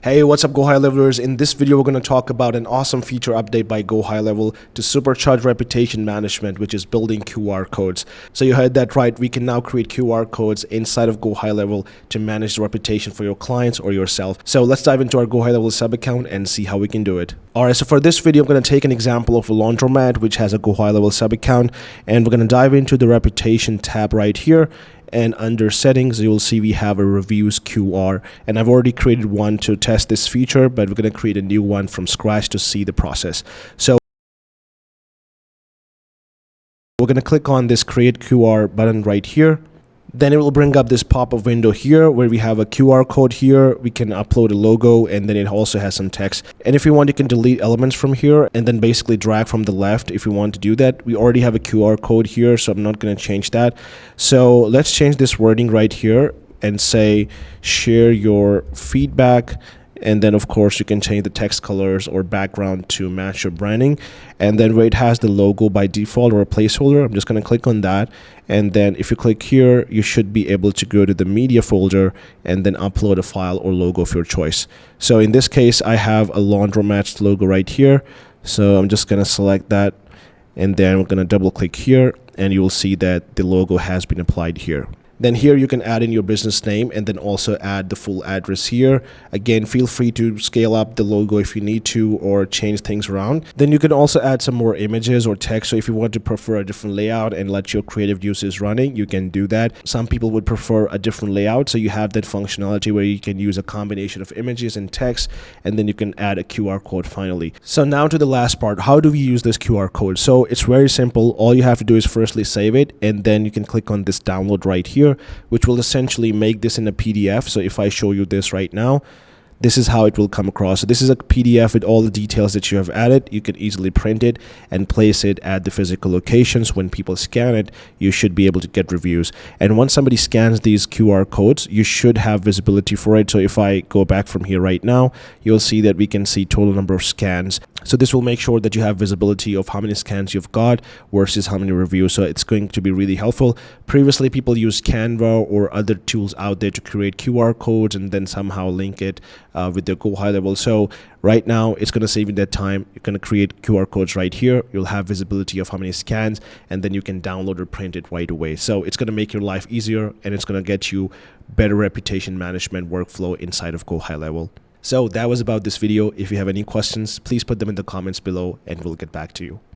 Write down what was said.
Hey, what's up, GoHighLevelers? In this video, we're going to talk about an awesome feature update by GoHighLevel to supercharge reputation management, which is building QR codes. So you heard that right. We can now create QR codes inside of GoHighLevel to manage the reputation for your clients or yourself. So let's dive into our GoHighLevel sub account and see how we can do it. All right, so for this video, I'm going to take an example of a laundromat which has a GoHighLevel sub account, and we're going to dive into the reputation tab right here. And under settings, you'll see we have a reviews QR, and I've already created one to test this feature, but we're going to create a new one from scratch to see the process. So we're going to click on this create QR button right here. Then it will bring up this pop-up window here where we have a QR code here. We can upload a logo, and then it also has some text. And if you want, you can delete elements from here and then basically drag from the left if you want to do that. We already have a QR code here, so I'm not going to change that. So let's change this wording right here and say share your feedback. And then, of course, you can change the text colors or background to match your branding. And then where it has the logo by default or a placeholder, I'm just going to click on that. And then if you click here, you should be able to go to the media folder and then upload a file or logo of your choice. So in this case, I have a laundromat logo right here. So I'm just going to select that. And then we're going to double click here, and you will see that the logo has been applied here. Then here you can add in your business name and then also add the full address here. Again, feel free to scale up the logo if you need to or change things around. Then you can also add some more images or text. So if you want to prefer a different layout and let your creative juices running, you can do that. Some people would prefer a different layout. So you have that functionality where you can use a combination of images and text, and then you can add a QR code finally. So now to the last part. How do we use this QR code? So it's very simple. All you have to do is firstly save it, and then you can click on this download right here, which will essentially make this in a PDF. So if I show you this right now, this is how it will come across. So this is a PDF with all the details that you have added. You can easily print it and place it at the physical locations. When people scan it, you should be able to get reviews. And once somebody scans these QR codes, you should have visibility for it. So if I go back from here right now, you'll see that we can see total number of scans. So this will make sure that you have visibility of how many scans you've got versus how many reviews. So it's going to be really helpful. Previously, people used Canva or other tools out there to create QR codes and then somehow link it with their GoHighLevel. So right now, it's going to save you that time. You're going to create QR codes right here. You'll have visibility of how many scans, and then you can download or print it right away. So it's going to make your life easier, and it's going to get you better reputation management workflow inside of GoHighLevel. So that was about this video. If you have any questions, please put them in the comments below and we'll get back to you.